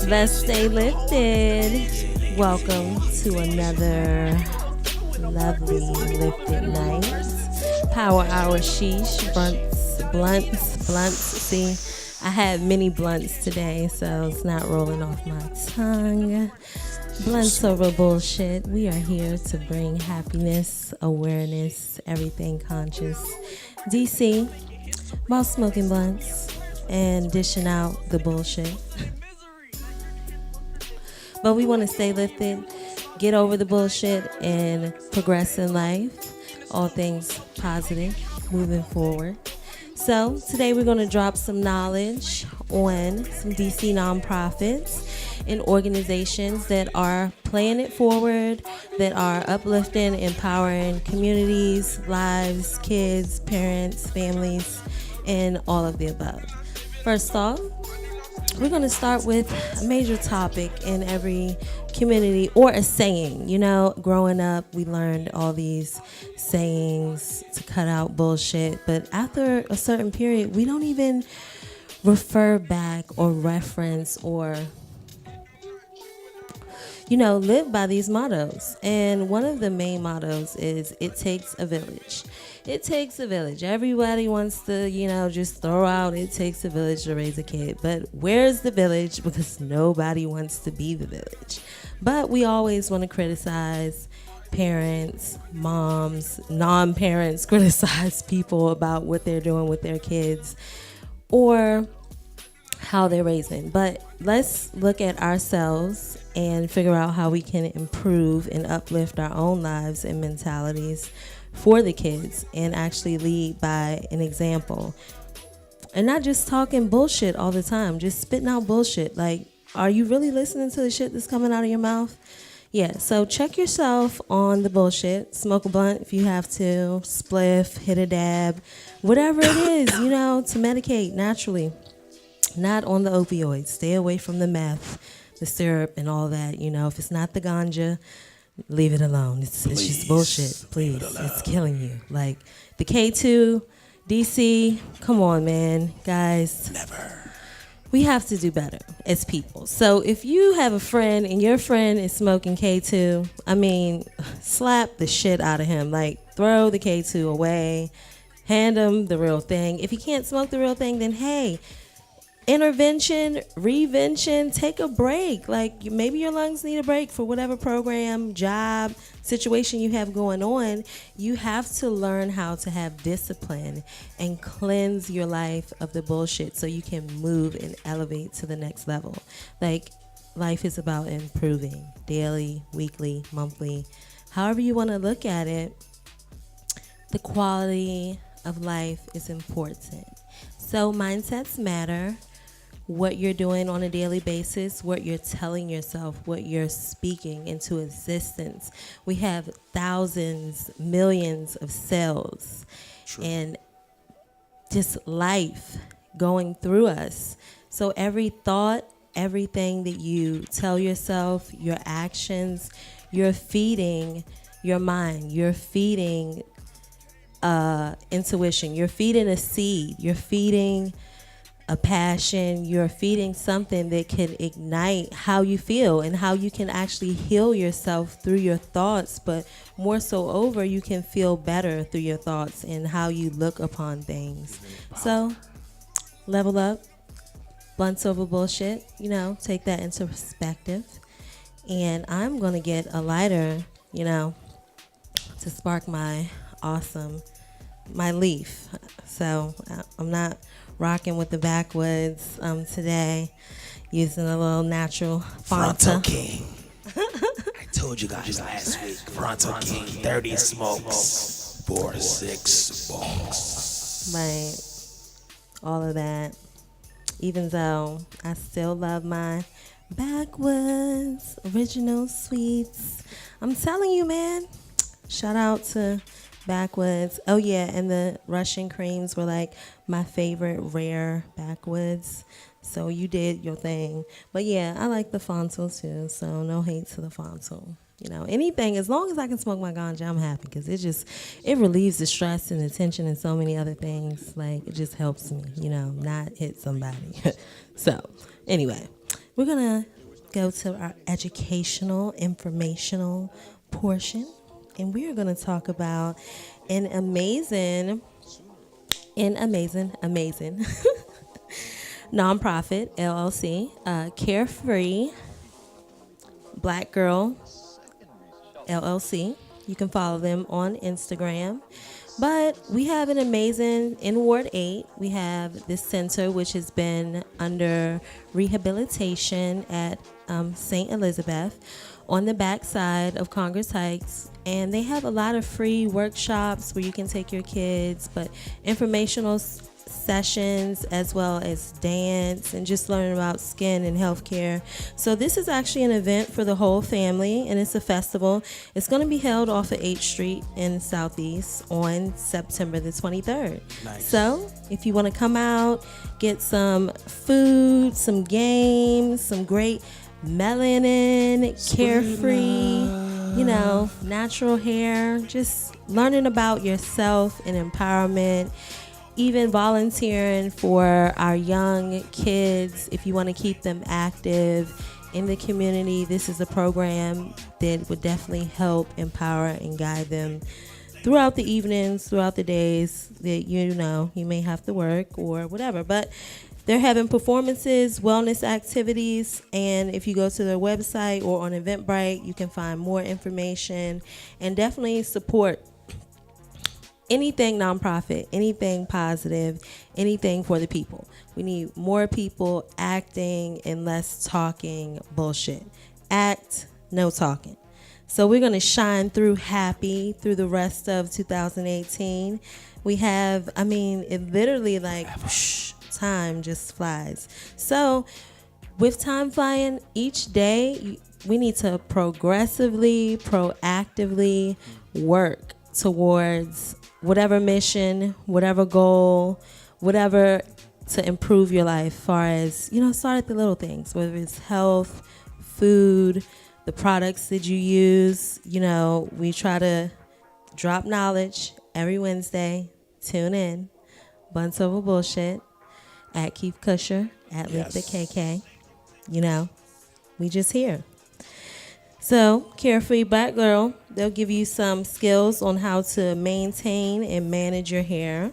Let's stay lifted. Welcome to another lovely lifted night. Power hour sheesh, blunts. See, I had many blunts today, so it's not rolling off my tongue. Blunts over bullshit. We are here to bring happiness, awareness, everything conscious. DC, while smoking blunts and dishing out the bullshit. But we want to stay lifted, get over the bullshit, and progress in life. All things positive, moving forward. So today we're going to drop some knowledge on some DC nonprofits and organizations that are playing it forward, that are uplifting, empowering communities, lives, kids, parents, families, and all of the above. First off, we're going to start with a major topic in every community, or a saying. You know, growing up, we learned all these sayings to cut out bullshit, but after a certain period, we don't even refer back or reference or live by these mottos. And one of the main mottos is, it takes a village. It takes a village. Everybody wants to, just throw out, it takes a village to raise a kid. But where's the village? Because nobody wants to be the village. But we always want to criticize parents, moms, non-parents, criticize people about what they're doing with their kids or how they're raising. But let's look at ourselves and figure out how we can improve and uplift our own lives and mentalities for the kids, and actually lead by an example. And not just talking bullshit all the time, just spitting out bullshit. Like, are you really listening to the shit that's coming out of your mouth? Yeah, so check yourself on the bullshit. Smoke a blunt if you have to, spliff, hit a dab, whatever it is, to medicate naturally. Not on the opioids. Stay away from the meth, the syrup, and all that. If it's not the ganja, leave it alone. It's just bullshit. Please. It's killing you. Like the K2, DC, come on, man. Guys. Never. We have to do better as people. So if you have a friend and your friend is smoking K2, slap the shit out of him. Like, throw the K2 away. Hand him the real thing. If he can't smoke the real thing, then hey, intervention, revention, take a break. Like, maybe your lungs need a break for whatever program, job, situation you have going on. You have to learn how to have discipline and cleanse your life of the bullshit so you can move and elevate to the next level. Like, life is about improving daily, weekly, monthly, however you want to look at it. The quality of life is important. So mindsets matter. What you're doing on a daily basis, what you're telling yourself, what you're speaking into existence. We have thousands, millions of cells. True. And just life going through us. So every thought, everything that you tell yourself, your actions, you're feeding your mind. You're feeding intuition. You're feeding a seed. You're feeding a passion. You're feeding something that can ignite how you feel and how you can actually heal yourself through your thoughts, but more so you can feel better through your thoughts and how you look upon things. So level up, blunts over bullshit, take that into perspective. And I'm going to get a lighter, to spark my leaf. So I'm not rocking with the backwoods today, using a little natural Fronto King. I told you guys last week, Fronto King, 30 smokes, 4-6 bonks. Right, all of that. Even though I still love my backwoods original sweets, I'm telling you, man, shout out to backwoods. Oh yeah, and the Russian creams were like my favorite rare backwoods. So you did your thing. But yeah, I like the Fonto too. So no hate to the Fonto. Anything, as long as I can smoke my ganja, I'm happy, because it relieves the stress and the tension and so many other things. Like, it just helps me, not hit somebody. So anyway, We're going to go to our educational, informational portion, and we are going to talk about an amazing nonprofit LLC, Carefree Black Girl LLC. You can follow them on Instagram. But we have an amazing, in Ward 8, we have this center which has been under rehabilitation at St. Elizabeth on the backside of Congress Heights. And they have a lot of free workshops where you can take your kids, but informational sessions as well as dance and just learning about skin and healthcare. So this is actually an event for the whole family, and it's a festival. It's going to be held off of 8th Street in Southeast on September the 23rd. Nice. So if you want to come out, get some food, some games, some great melanin, carefree, natural hair, just learning about yourself and empowerment, even volunteering for our young kids. If you want to keep them active in the community, this is a program that would definitely help empower and guide them throughout the evenings, throughout the days that you may have to work or whatever. But they're having performances, wellness activities, and if you go to their website or on Eventbrite, you can find more information and definitely support anything nonprofit, anything positive, anything for the people. We need more people acting and less talking bullshit. Act, no talking. So we're going to shine through happy through the rest of 2018. We have, it literally time just flies. So with time flying, each day we need to progressively, proactively work towards whatever mission, whatever goal, whatever to improve your life, far as, start at the little things, whether it's health, food, the products that you use. We try to drop knowledge every Wednesday. Tune in. Bunts Over Bullshit at Keith Kusher, at Lick the KK. We just here. So, Carefree Black Girl, they'll give you some skills on how to maintain and manage your hair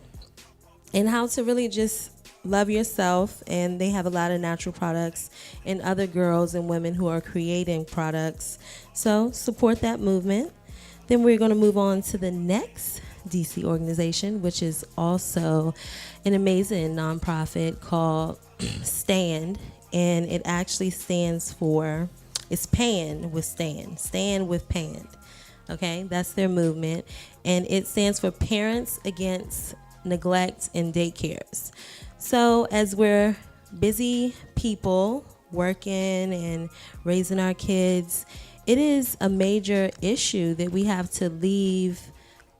and how to really just love yourself. And they have a lot of natural products and other girls and women who are creating products. So, support that movement. Then we're going to move on to the next DC organization, which is also an amazing nonprofit called STAND. And it actually stands for... It's PAN with STAND. STAND with PAN. Okay, that's their movement. And it stands for Parents Against Neglect in Daycares. So as we're busy people working and raising our kids, it is a major issue that we have to leave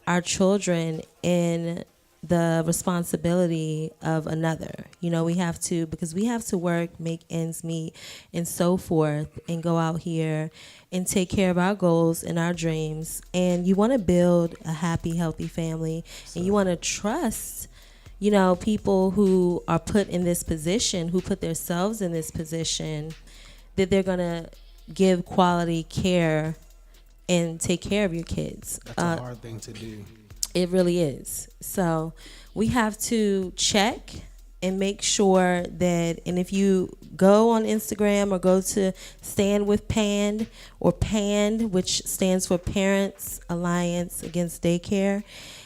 our children in the responsibility of another. We have to, because we have to work, make ends meet, and so forth, and go out here and take care of our goals and our dreams. And you want to build a happy, healthy family, and you want to trust, people who are put in this position, who put themselves in this position, that they're going to give quality care and take care of your kids. That's a hard thing to do. It really is. So we have to check and make sure that, and if you go on Instagram or go to Stand with PAND or PAND, which stands for Parents Alliance Against Daycare,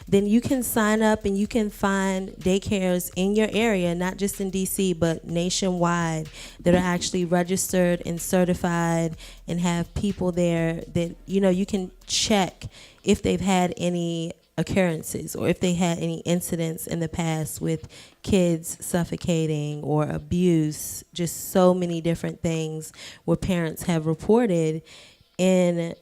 then you can sign up and you can find daycares in your area, not just in DC, but nationwide, that are actually registered and certified and have people there that, you can check if they've had any occurrences or if they had any incidents in the past with kids suffocating or abuse, just so many different things where parents have reported in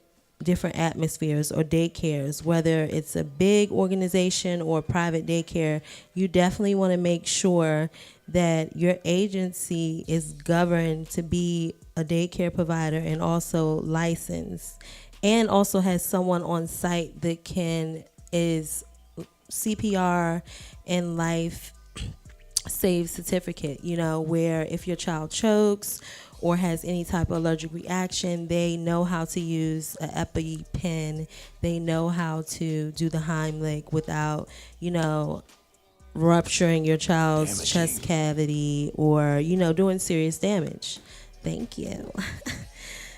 different atmospheres or daycares. Whether it's a big organization or a private daycare, you definitely want to make sure that your agency is governed to be a daycare provider and also licensed, and also has someone on site that is CPR and life save certificate, where if your child chokes or has any type of allergic reaction, they know how to use an EpiPen. They know how to do the Heimlich without, rupturing your child's chest cavity or, doing serious damage. Thank you.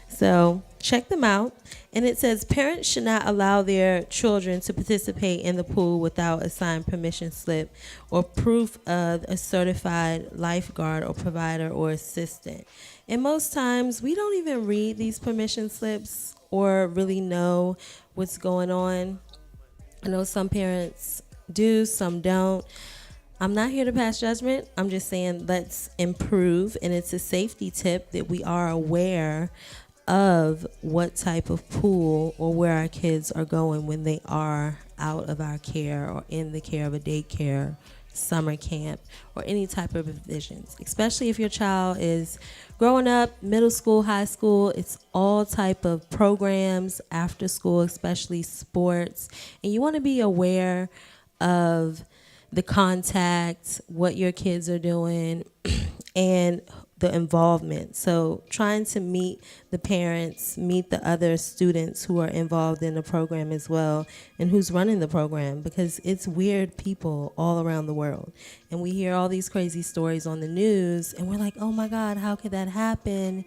So check them out. And it says parents should not allow their children to participate in the pool without a signed permission slip or proof of a certified lifeguard or provider or assistant. And most times we don't even read these permission slips or really know what's going on. I know some parents do, some don't. I'm not here to pass judgment. I'm just saying let's improve. And it's a safety tip that we are aware of what type of pool or where our kids are going when they are out of our care or in the care of a daycare, summer camp, or any type of provisions. Especially if your child is growing up, middle school, high school, it's all type of programs after school, especially sports. And you want to be aware of the contact, what your kids are doing, and the involvement. So trying to meet the parents, meet the other students who are involved in the program as well, and who's running the program, because it's weird people all around the world. And we hear all these crazy stories on the news, and we're like, oh my God, how could that happen?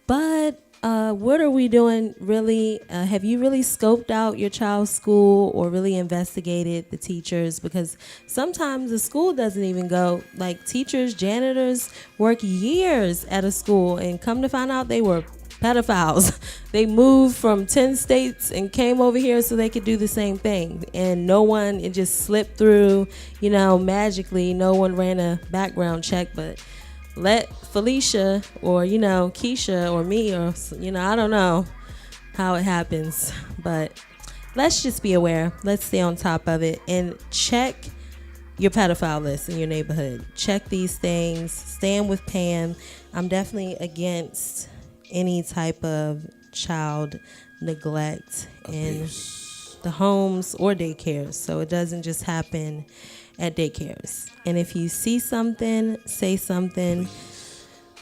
But what are we doing really? Have you really scoped out your child's school or really investigated the teachers? Because sometimes the school doesn't even go. Like teachers, janitors work years at a school and come to find out they were pedophiles. They moved from 10 states and came over here so they could do the same thing. And no one, it just slipped through, magically. No one ran a background check, but let Felicia or, Keisha or me or, I don't know how it happens. But let's just be aware. Let's stay on top of it and check your pedophile list in your neighborhood. Check these things. Stand with Pam. I'm definitely against any type of child neglect in the homes or daycares. So it doesn't just happen at daycares. And if you see something, say something,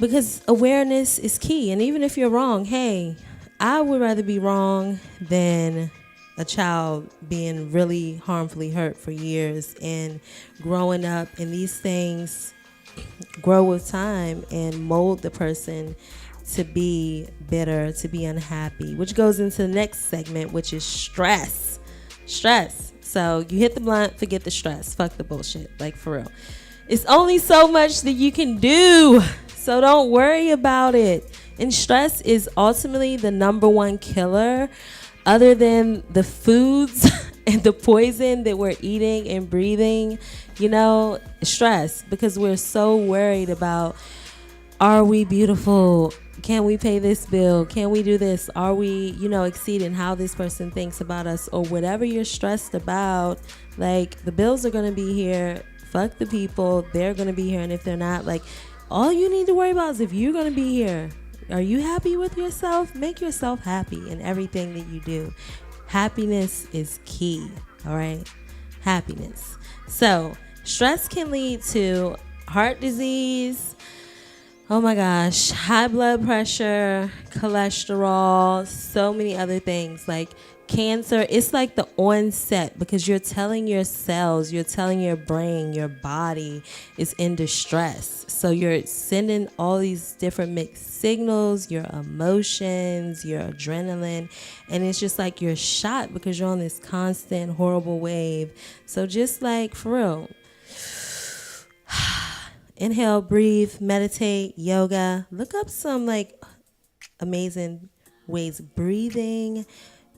because awareness is key. And even if you're wrong, hey, I would rather be wrong than a child being really harmfully hurt for years and growing up. And these things grow with time and mold the person to be bitter, to be unhappy, which goes into the next segment, which is stress. So you hit the blunt, forget the stress. Fuck the bullshit, like for real. It's only so much that you can do, so don't worry about it. And stress is ultimately the number one killer, other than the foods and the poison that we're eating and breathing. Stress, because we're so worried about, are we beautiful? Can we pay this bill? Can we do this? Are we, exceeding how this person thinks about us, or whatever you're stressed about? Like, the bills are going to be here. Fuck the people. They're going to be here. And if they're not, like, all you need to worry about is if you're going to be here. Are you happy with yourself? Make yourself happy in everything that you do. Happiness is key. All right? Happiness. So, stress can lead to heart disease. Oh my gosh, high blood pressure, cholesterol, so many other things like cancer. It's like the onset, because you're telling your cells, you're telling your brain, your body is in distress. So you're sending all these different mixed signals, your emotions, your adrenaline, and it's just like you're shot because you're on this constant horrible wave. So just like, for real, inhale, breathe, meditate, yoga. Look up some like amazing ways. Breathing,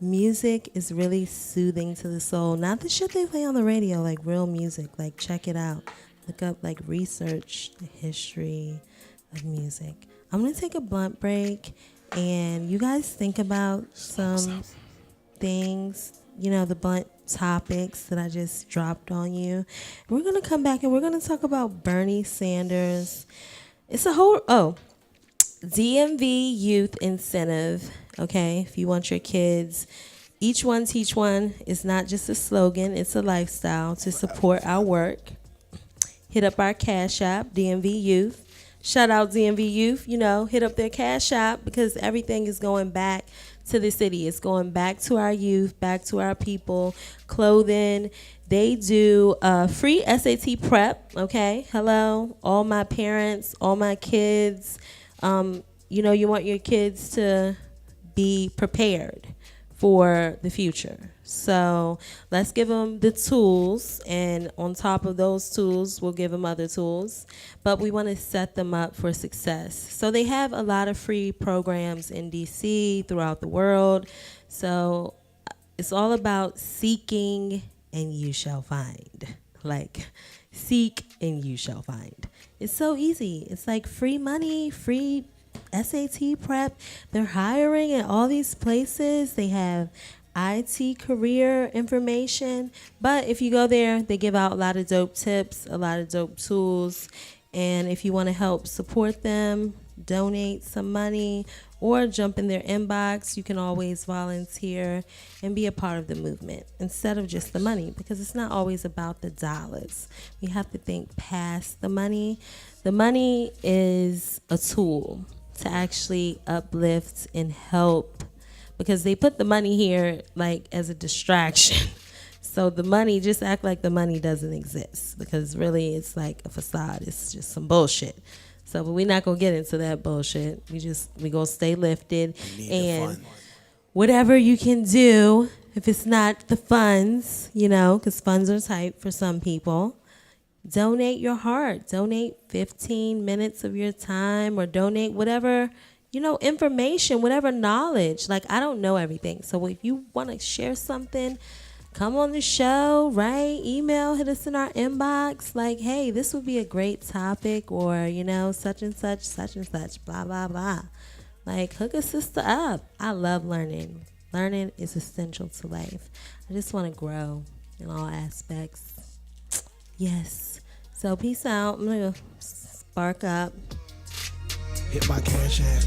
music is really soothing to the soul. Not the shit they play on the radio, like real music. Like, check it out. Look up, like, research the history of music. I'm going to take a blunt break, and you guys think about some things, the blunt topics that I just dropped on you. We're going to come back and we're going to talk about Bernie Sanders. It's a whole, DMV Youth Incentive, okay? If you want your kids, each one teach one is not just a slogan, it's a lifestyle to support our work. Hit up our Cash App, DMV Youth. Shout out DMV Youth, hit up their cash app because everything is going back to the city. It's going back to our youth, back to our people. Clothing. They do free SAT prep, okay? Hello, all my parents, all my kids. You want your kids to be prepared for the future. So let's give them the tools, and on top of those tools, we'll give them other tools. But we want to set them up for success. So they have a lot of free programs in DC, throughout the world. So it's all about seeking and you shall find. Like, seek and you shall find. It's so easy. It's like free money, free SAT prep. They're hiring at all these places. They have IT career information. But if you go there, they give out a lot of dope tips, a lot of dope tools. And if you want to help support them, donate some money, or jump in their inbox, you can always volunteer and be a part of the movement instead of just the money, because it's not always about the dollars. We have to think past the money. The money is a tool to actually uplift and help, because they put the money here like as a distraction. So the money, just act like the money doesn't exist, because really it's like a facade. It's just some bullshit. So, but we're not gonna get into that bullshit. We gonna stay lifted, and whatever you can do, if it's not the funds, because funds are tight for some people, donate your heart. Donate 15 minutes of your time, or donate whatever, information, whatever knowledge. Like, I don't know everything. So if you want to share something, come on the show, right? Email, hit us in our inbox. Like, hey, this would be a great topic, or, such and such, blah, blah, blah. Like, hook a sister up. I love learning. Learning is essential to life. I just want to grow in all aspects. Yes. So peace out. I'm going to spark up. Hit my cash app.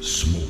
Smoke.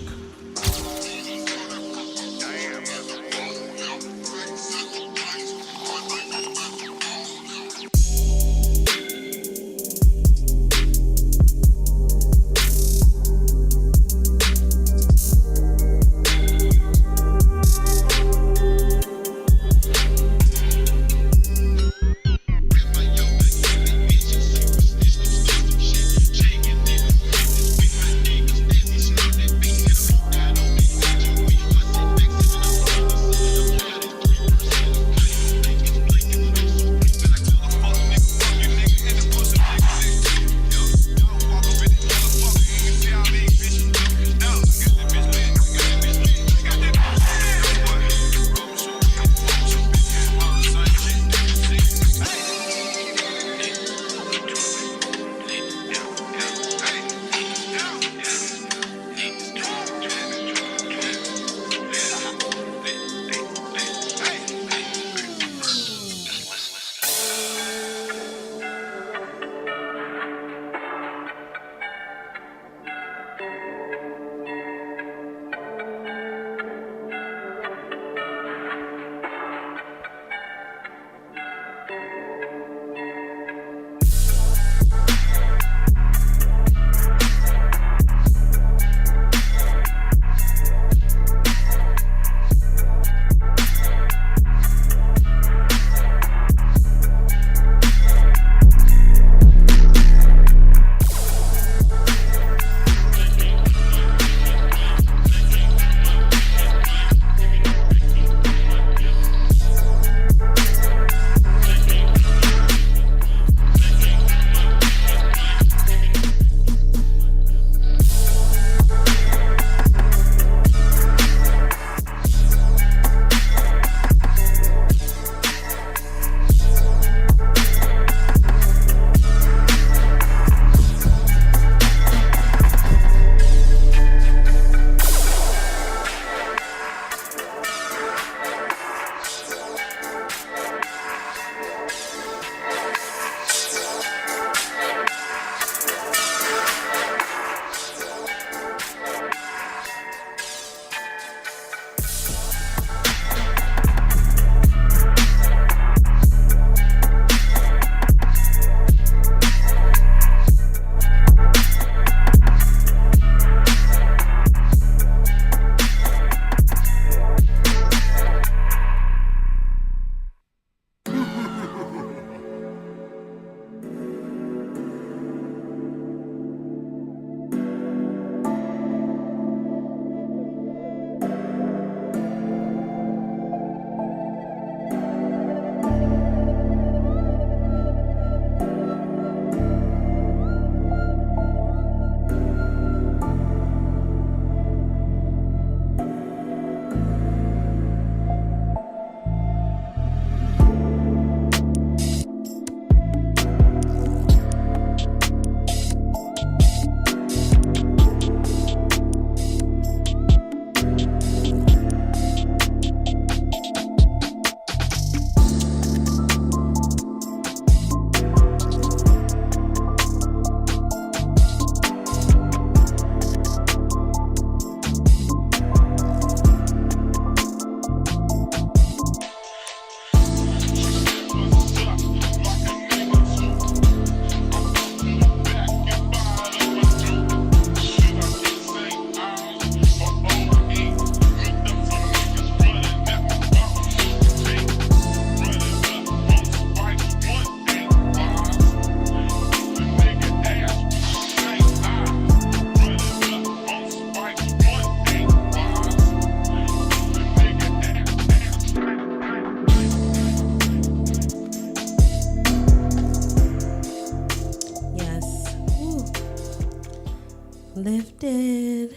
Lifted.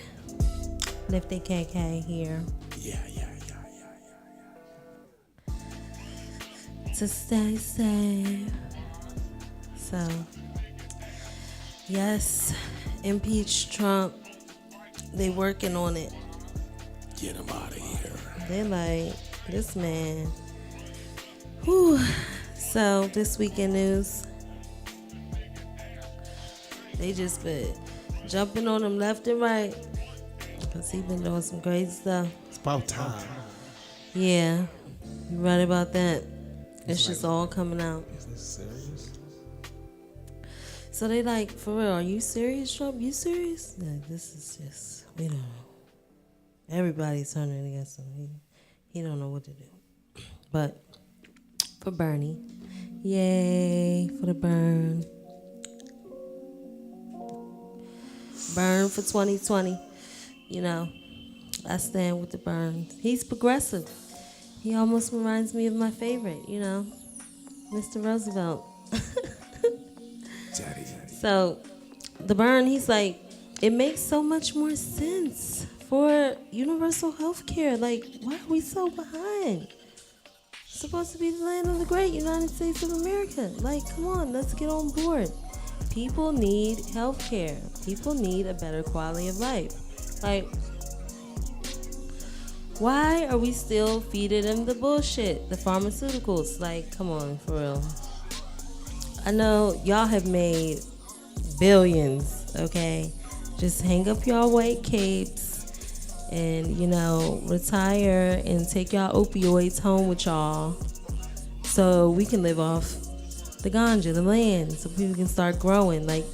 Lifted KK here. Yeah. To stay safe. So, yes, impeach Trump. They working on it. Get him out of here. They like, this man. Whew. So, this weekend news. They just been jumping on him left and right. Because he been doing some crazy stuff. It's about time. Yeah, you're right about that. It's just all coming out. Is this serious? So they like, for real, are you serious, Trump? You serious? Like, this is just, we don't know. Everybody's turning against him. He don't know what to do. But for Bernie, yay for the burn. Burn for 2020. You know, I stand with the burn. He's progressive. He almost reminds me of my favorite, you know, Mr. Roosevelt. Daddy. So, the burn, he's like, it makes so much more sense for universal health care. Like, why are we so behind? It's supposed to be the land of the great United States of America. Like, come on, let's get on board. People need health care. People need a better quality of life. Like, why are we still feeding them the bullshit, the pharmaceuticals? Like, come on, for real. I know y'all have made billions, okay? Just hang up y'all white capes and, you know, retire and take y'all opioids home with y'all so we can live off the ganja, the land, so people can start growing. Like,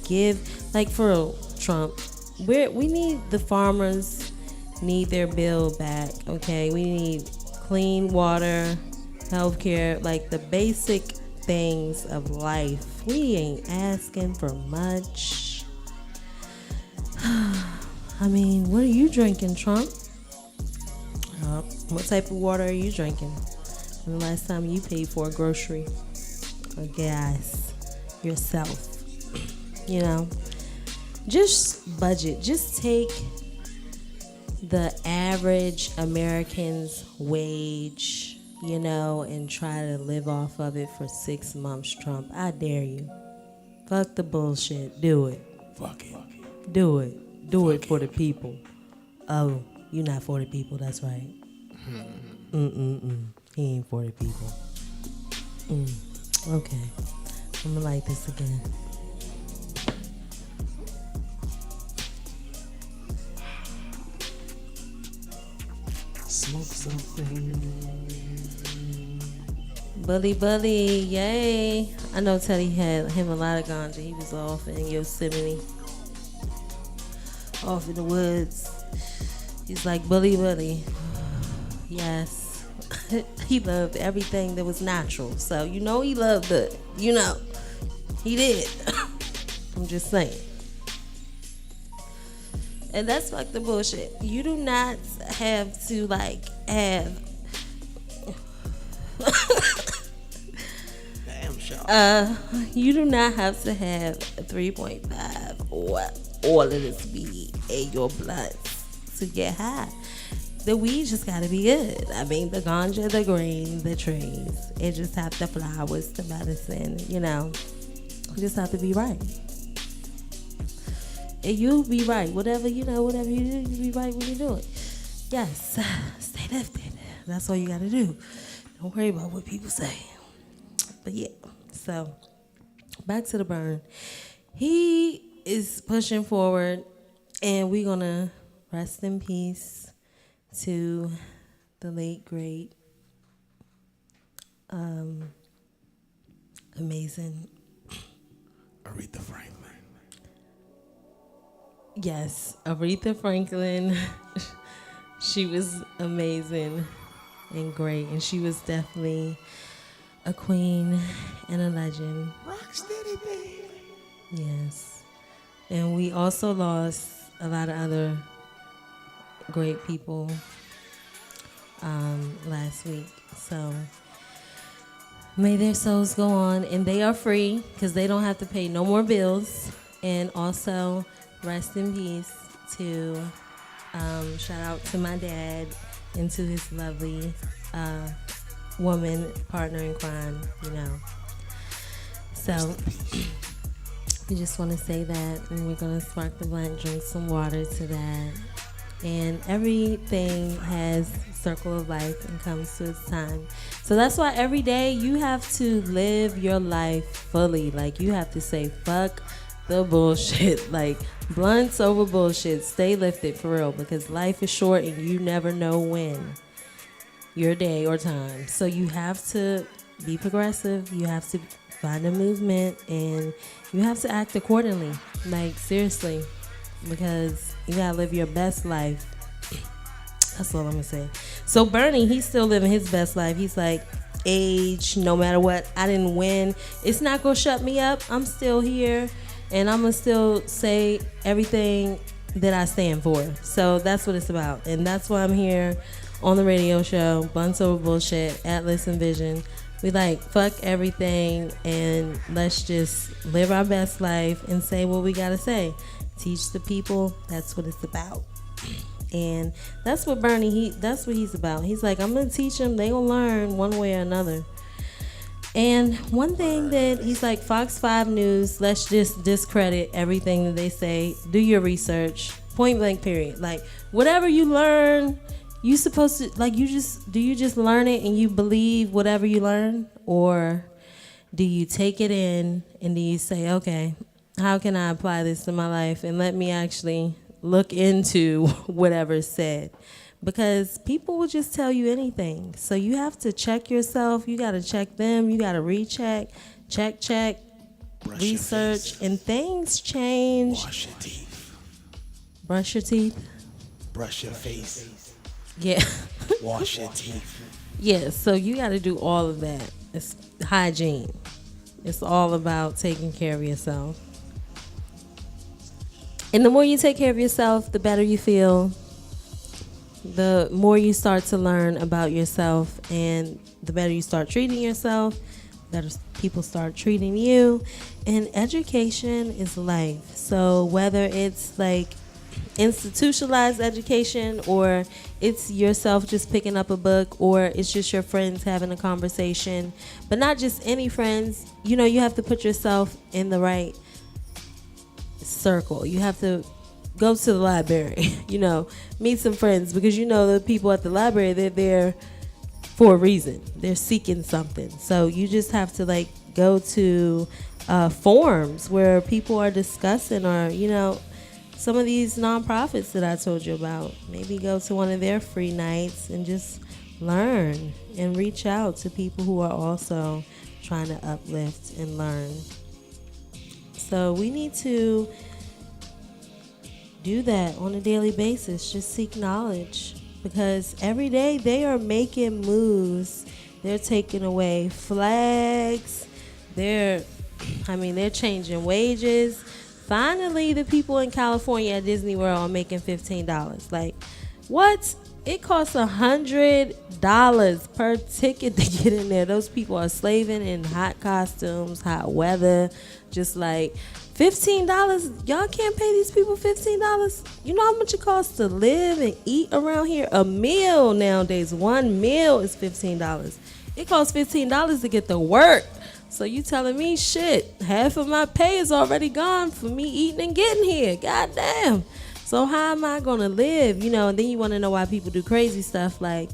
for real, Trump, we need the farmers need their bill back, okay? We need clean water, healthcare, like the basic things of life. We ain't asking for much. I mean, what are you drinking, Trump? What type of water are you drinking? When the last time you paid for a grocery or gas yourself? You know, just budget. Just take the average American's wage, you know, and try to live off of it for 6 months, Trump. I dare you. Fuck the bullshit. Do it. Fuck it. Do it. Do it for the people. Oh, you're not for the people. That's right. He ain't for the people. Okay. I'm gonna light this again. Smoke something. Bully, yay. I know Teddy had him a lot of ganja. He was off in Yosemite. Off in the woods. He's like, bully. Yes. He loved everything that was natural. So, you know, he loved it. You know, he did. I'm just saying. And that's like the bullshit. You do not have to have Damn sure. you do not have to have 3.5 or all of this weed in your blood to get high. The weed just gotta be good. I mean, the ganja, the green, the trees. It just have the flowers, the medicine, you know. You just have to be right. And you'll be right. Whatever you do, you be right when you do it. Yes. Stay lifted. That's all you gotta do. Don't worry about what people say. But yeah, so back to the burn. He is pushing forward, and we're gonna rest in peace to the late great, amazing Aretha Franklin. Yes, Aretha Franklin. She was amazing and great, and she was definitely a queen and a legend. Rocksteady, baby. Yes. And we also lost a lot of other great people last week. So may their souls go on, and they are free because they don't have to pay no more bills. And also rest in peace to shout out to my dad and to his lovely woman partner in crime, you know. So we just want to say that, and we're going to spark the blunt, drink some water to that. And everything has circle of life and comes to its time. So that's why every day you have to live your life fully. Like, you have to say, fuck the bullshit. Like, blunts over bullshit. Stay lifted for real, because life is short and you never know when, your day or time. So you have to be progressive. You have to find a movement, and you have to act accordingly. Like, seriously, because you gotta live your best life. That's all I'm gonna say. So Bernie, he's still living his best life. He's like, age, no matter what, I didn't win, it's not gonna shut me up. I'm still here, and I'm gonna still say everything that I stand for. So that's what it's about, and that's why I'm here on the radio show, Bunts Over Bullshit, Atlas and Vision. We like, fuck everything, and let's just live our best life and say what we gotta say. Teach the people. That's what it's about. And that's what Bernie, that's what he's about. He's like, I'm gonna teach them. They gonna learn one way or another. And one thing that he's like, Fox 5 News, let's just discredit everything that they say. Do your research. Point blank period. Like, whatever you learn, you supposed to, like, do you just learn it and you believe whatever you learn? Or do you take it in and do you say, okay, how can I apply this to my life, and let me actually look into whatever's said? Because people will just tell you anything. So you have to check yourself. You got to check them. You got to recheck, check, Brush research, and things change. Wash your teeth. Brush your teeth. Brush your face. Yeah. Wash your teeth. Yeah, so you got to do all of that. It's hygiene. It's all about taking care of yourself. And the more you take care of yourself, the better you feel. The more you start to learn about yourself, and the better you start treating yourself, better people start treating you. And education is life. So whether it's like institutionalized education, or it's yourself just picking up a book, or it's just your friends having a conversation, but not just any friends. You know, you have to put yourself in the right circle. You have to go to the library, you know, meet some friends, because you know the people at the library, they're there for a reason. They're seeking something. So you just have to like go to forums where people are discussing, or, you know, some of these nonprofits that I told you about. Maybe go to one of their free nights and just learn and reach out to people who are also trying to uplift and learn. So we need to do that on a daily basis. Just seek knowledge, because every day they are making moves. They're taking away flags. They're changing wages. Finally, the people in California at Disney World are making $15. Like, what? It costs $100 per ticket to get in there. Those people are slaving in hot costumes, hot weather, just like $15. Y'all can't pay these people $15. You know how much it costs to live and eat around here? A meal nowadays, one meal is $15. It costs $15 to get to work. So you telling me, shit, half of my pay is already gone for me eating and getting here. God damn. So how am I going to live? You know, and then you want to know why people do crazy stuff like,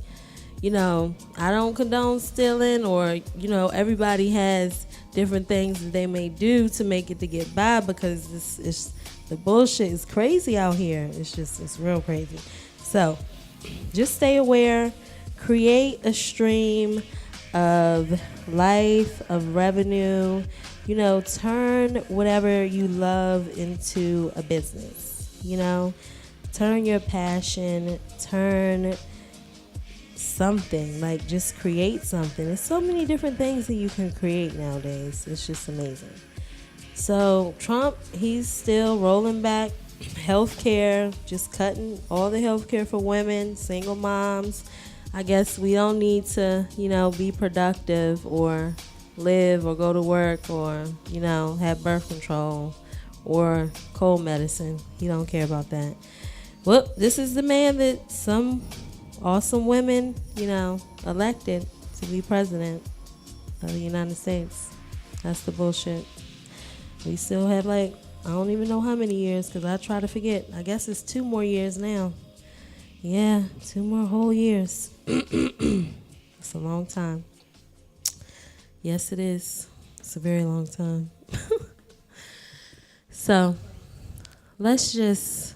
you know, I don't condone stealing, or, you know, everybody has different things that they may do to make it to get by, because the bullshit is crazy out here. It's real crazy. So just stay aware, create a stream of life, of revenue, you know, turn whatever you love into a business, you know, turn your passion, turn something, like just create something. There's so many different things that you can create nowadays. It's just amazing. So Trump, he's still rolling back healthcare, just cutting all the healthcare for women, single moms. I guess we don't need to, you know, be productive or live or go to work or, you know, have birth control or cold medicine. He don't care about that. Well, this is the man that some awesome women, elected to be president of the United States. That's the bullshit. We still have I don't even know how many years because I try to forget. I guess it's 2 more years now. Yeah, 2 more whole years. It's a long time. Yes, it is. It's a very long time. So let's just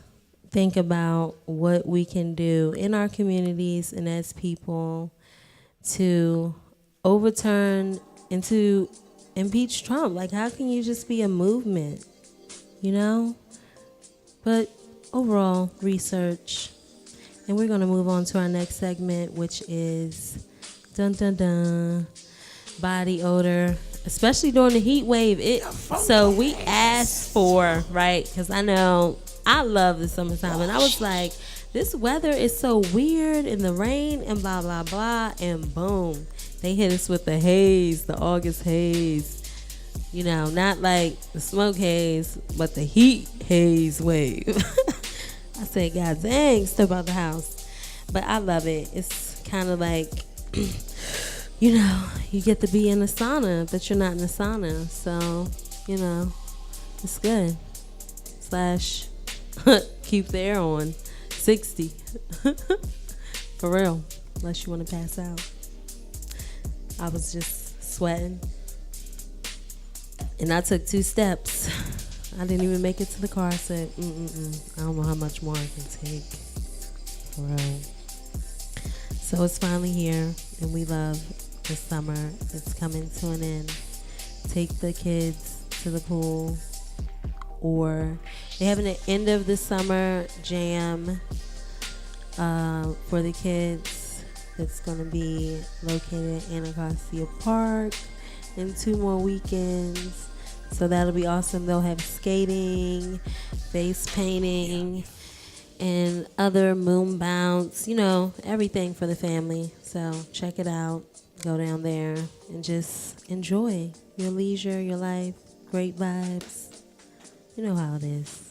think about what we can do in our communities and as people to overturn and to impeach Trump. How can you just be a movement, But overall, research. And we're going to move on to our next segment, which is dun dun dun, body odor, especially during the heat wave. So we asked for, right? Because I know I love the summertime, and I was like, this weather is so weird in the rain and blah blah blah, and boom, they hit us with the haze, the August haze. Not like the smoke haze, but the heat haze wave. I said, God dang, step out the house. But I love it. It's kind of like, you get to be in a sauna, but you're not in a sauna. So, it's good. / keep the air on 60. For real. Unless you want to pass out. I was just sweating. And I took 2 steps. I didn't even make it to the car. I said, I don't know how much more I can take. For real. So it's finally here, and we love the summer. It's coming to an end. Take the kids to the pool, or they're having an end of the summer jam for the kids. It's going to be located at Anacostia Park in 2 more weekends. So that'll be awesome. They'll have skating, face painting, and other moon bounce, everything for the family. So check it out. Go down there and just enjoy your leisure, your life. Great vibes. You know how it is.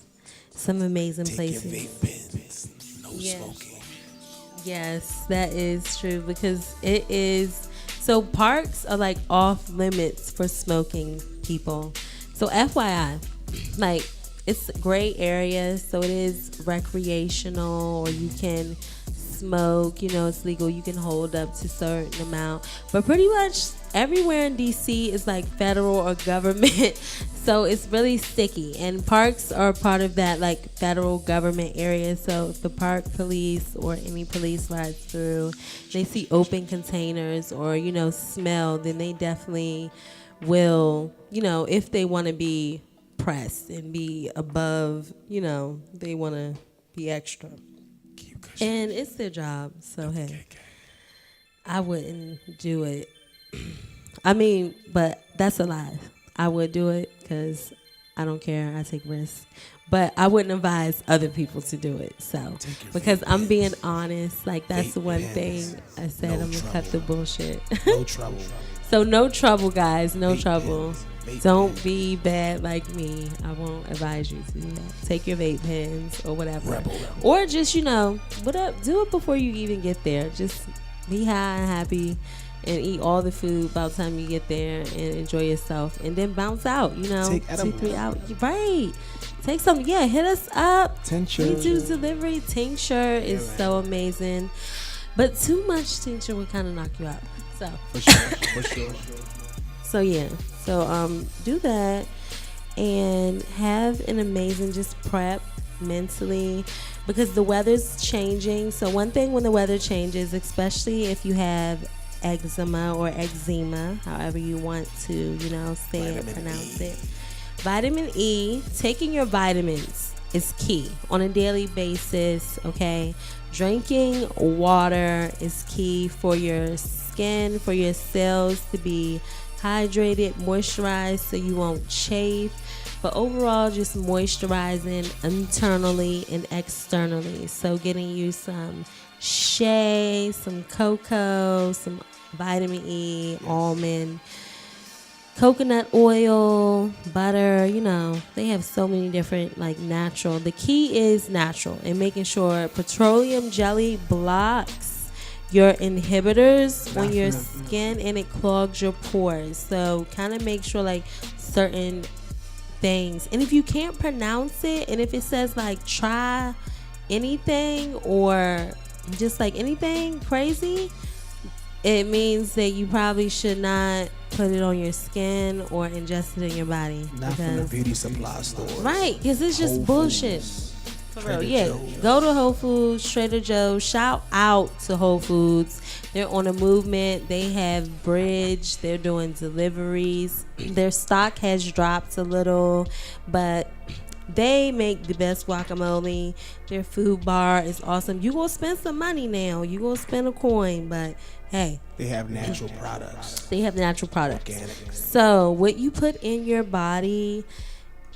Some amazing places. Take your vape pens. No smoking. Yes, that is true because it is. So parks are off limits for smoking people. So FYI, it's gray areas, so it is recreational, or you can smoke, it's legal. You can hold up to a certain amount. But pretty much everywhere in DC is federal or government. So it's really sticky. And parks are part of that federal government area. So if the park police or any police rides through, they see open containers or, smell, then they definitely will, if they want to be pressed and be above, they want to be extra. And it's their job, so hey, I wouldn't do it. I mean, but that's a lie. I would do it because I don't care. I take risks. But I wouldn't advise other people to do it. So, because I'm being honest, that's the one thing I said. I'm going to cut the bullshit. No trouble. So no trouble, guys. No trouble. Don't be bad like me. I won't advise you to do that. Take your vape pens or whatever. Rebel. Or just, whatever. Do it before you even get there. Just be high and happy and eat all the food by the time you get there and enjoy yourself. And then bounce out, Take 2-3 hours. Right. Take some. Yeah, hit us up. Tincture. We do delivery. Tincture is so amazing. But too much tincture would kind of knock you out. So. For sure. So yeah, do that and have an amazing just prep mentally because the weather's changing. So one thing when the weather changes, especially if you have eczema or eczema, however you want to, say it, pronounce it. Vitamin E, taking your vitamins is key on a daily basis, okay? Drinking water is key for your skin, for your cells to be hydrated, moisturized so you won't chafe. But overall, just moisturizing internally and externally. So getting you some shea, some cocoa, some vitamin E, almond. coconut oil, butter, they have so many different like natural. The key is natural and making sure petroleum jelly blocks your inhibitors on your skin and it clogs your pores. So kind of make sure like certain things. And if you can't pronounce it and if it says like try anything or just like anything crazy, it means that you probably should not put it on your skin or ingest it in your body. Not from the beauty supply store. Right, because it's just bullshit. For real, yeah. Joe's. Go to Whole Foods, Trader Joe's. Shout out to Whole Foods. They're on a movement. They have bridge. They're doing deliveries. Their stock has dropped a little, but they make the best guacamole. Their food bar is awesome. You gonna spend some money now. You gonna spend a coin, but hey, They have natural products. they have natural products. Organic. So what you put in your body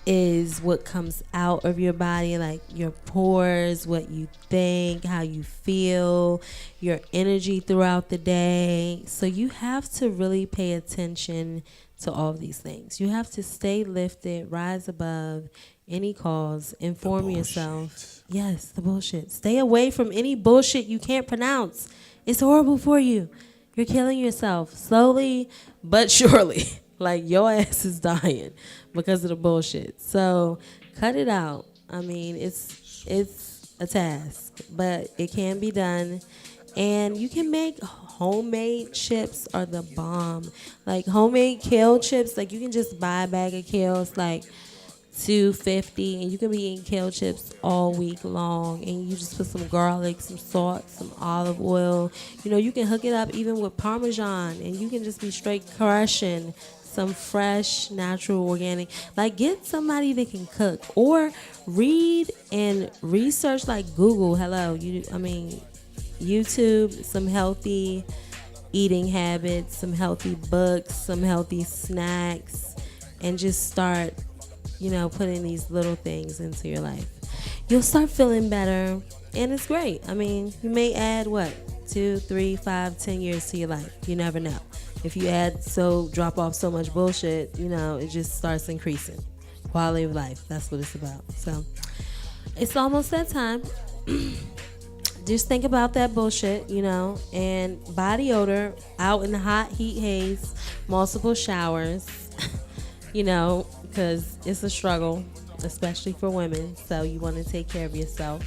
is what comes out of your body, like your pores, what you think, how you feel, your energy throughout the day. So you have to really pay attention to all of these things. You have to stay lifted, rise above any cause, inform yourself. Yes, the bullshit. Stay away from any bullshit you can't pronounce. It's horrible for you. You're killing yourself slowly but surely. Like your ass is dying because of the bullshit. So cut it out. I mean, it's a task, but it can be done. And you can make homemade chips are the bomb. Like homemade kale chips, like you can just buy a bag of kale. It's like $2.50, and you can be eating kale chips all week long. And you just put some garlic, some salt, some olive oil. You can hook it up even with Parmesan, and you can just be straight crushing some fresh, natural, organic. Like get somebody that can cook or read and research. Like Google, YouTube, some healthy eating habits, some healthy books, some healthy snacks, and just start putting these little things into your life. You'll start feeling better, and it's great. I mean, you may add 2, 3, 5, 10 years to your life. You never know. If you drop off so much bullshit, it just starts increasing. Quality of life, that's what it's about. So it's almost that time. Just think about that bullshit, and body odor out in the hot heat haze, multiple showers, because it's a struggle, especially for women. So you want to take care of yourself.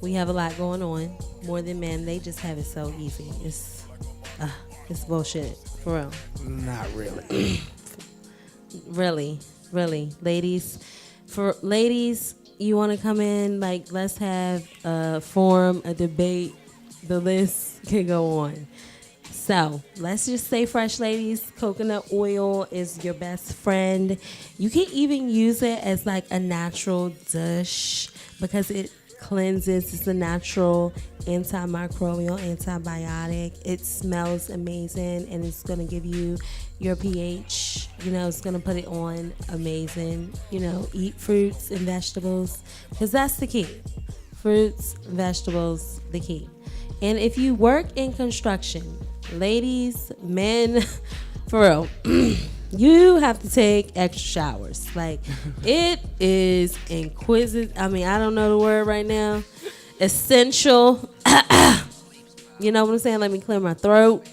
We have a lot going on, more than men. They just have it so easy. It's bullshit, for real. Not really. Really, ladies. For ladies, you want to come in, like, let's have a forum, a debate. The list can go on. So let's just stay fresh, ladies. Coconut oil is your best friend. You can even use it as like a natural douche because it cleanses. It's a natural antimicrobial, antibiotic. It smells amazing, and it's going to give you your pH. It's going to put it on amazing. Eat fruits and vegetables because that's the key. Fruits, vegetables, the key. And if you work in construction, ladies, men, for real, you have to take extra showers. Like, it is inquisitive. I mean, I don't know the word right now. Essential. You know what I'm saying? Let me clear my throat.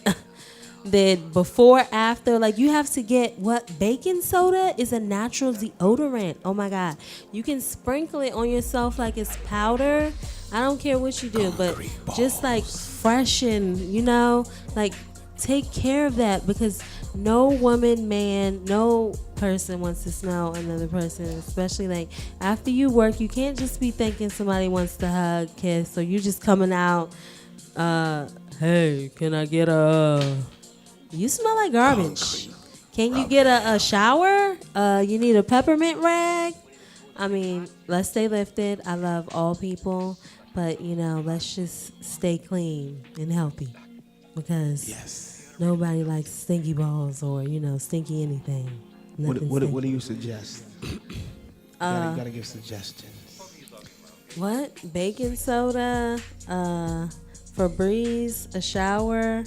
That before, after, like, you have to get baking soda is a natural deodorant. Oh my God. You can sprinkle it on yourself like it's powder. I don't care what you do, but just like freshen, like take care of that, because no woman, man, no person wants to smell another person, especially like after you work. You can't just be thinking somebody wants to hug, kiss, or you just coming out, hey, can I get you smell like garbage. Can you get a shower? You need a peppermint rag? I mean, let's stay lifted. I love all people, but let's just stay clean and healthy, because nobody likes stinky balls or stinky anything. What do you suggest? Gotta give suggestions. What? Baking soda, Febreze, a shower.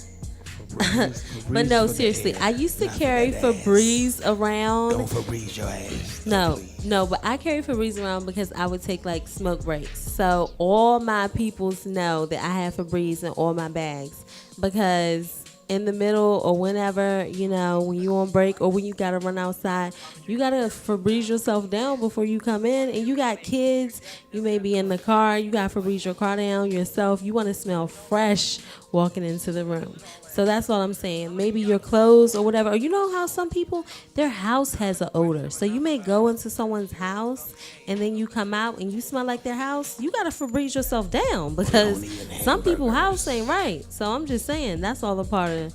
But no, for the seriously, air, I used to not for carry that ass. Febreze around. Don't Febreze your ass. No, Please. no, but I carry Febreze around because I would take like smoke breaks. So all my peoples know that I have Febreze in all my bags because in the middle or whenever, when you on break or when you gotta run outside, you gotta Febreze yourself down before you come in. And you got kids, you may be in the car, you gotta Febreze your car down yourself. You want to smell fresh walking into the room. So that's all I'm saying. Maybe your clothes or whatever. Or you know how some people, their house has an odor. So you may go into someone's house and then you come out and you smell like their house. You got to Febreze yourself down because some people's house ain't right. So I'm just saying that's all a part of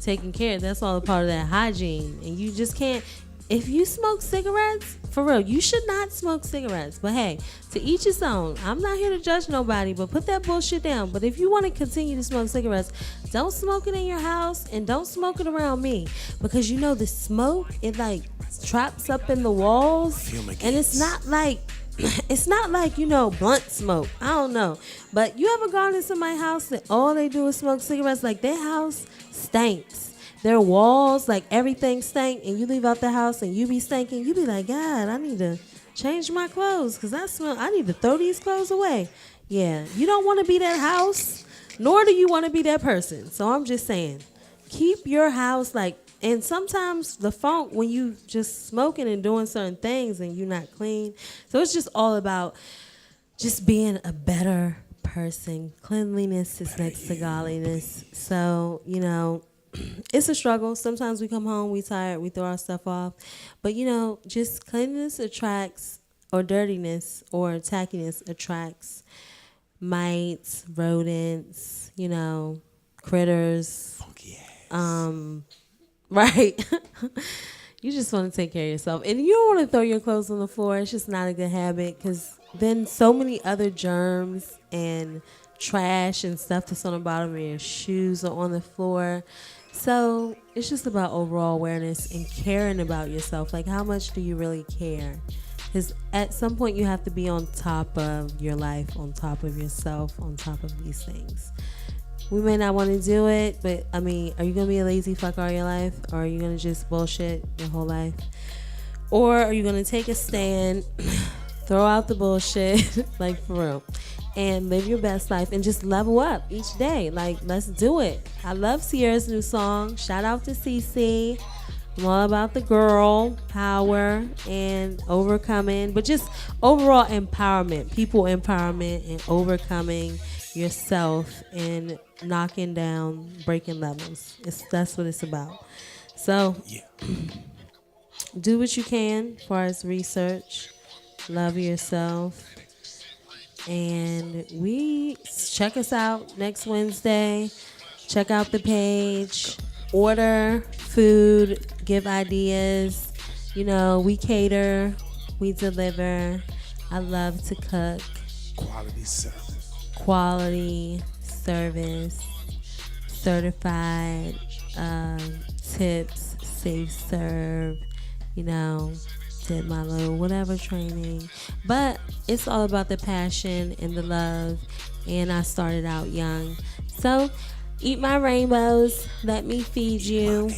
taking care. That's all a part of that hygiene. And you just can't. If you smoke cigarettes, for real, you should not smoke cigarettes. But hey, to each his own. I'm not here to judge nobody, but put that bullshit down. But if you want to continue to smoke cigarettes, don't smoke it in your house and don't smoke it around me. Because the smoke, it like traps up in the walls. And it's not like blunt smoke. I don't know. But you ever gone into my house that all they do is smoke cigarettes? Like their house stinks. Their walls, like everything stank, and you leave out the house and you be stinking, you be like, God, I need to change my clothes because I need to throw these clothes away. Yeah, you don't want to be that house, nor do you want to be that person. So I'm just saying, keep your house and sometimes the funk when you just smoking and doing certain things and you're not clean. So it's just all about just being a better person. Cleanliness is next to godliness. So, it's a struggle. Sometimes we come home, we tired, we throw our stuff off. But, just cleanliness attracts, or dirtiness or tackiness attracts mites, rodents, critters. Funky ass. Right. You just want to take care of yourself. And you don't want to throw your clothes on the floor. It's just not a good habit because then so many other germs and trash and stuff that's on the bottom of your shoes are on the floor. So it's just about overall awareness and caring about yourself. Like, how much do you really care? Because at some point you have to be on top of your life, on top of yourself, on top of these things. We may not want to do it, but are you going to be a lazy fuck all your life? Or are you going to just bullshit your whole life? Or are you going to take a stand, throw out the bullshit, like for real, and live your best life and just level up each day? Like, let's do it. I love Sierra's new song. Shout out to Cece. I'm all about the girl power and overcoming, but just overall empowerment, people empowerment and overcoming yourself and knocking down, breaking levels. That's what it's about. So do what you can as far as research, love yourself, and check us out next Wednesday. Check out the page, order food, give ideas. We cater, we deliver. I love to cook. Quality service, certified tips, safe serve, did my little whatever training. But it's all about the passion and the love, and I started out young. So eat my rainbows, let me feed you.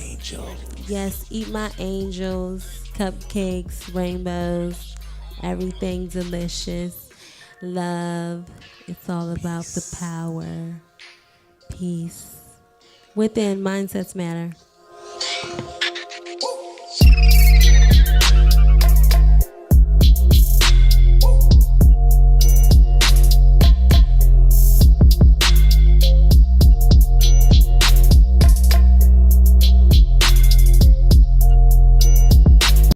Yes, eat my angels, cupcakes, rainbows, everything delicious. Love, it's all about the power. Peace. Within, mindsets matter.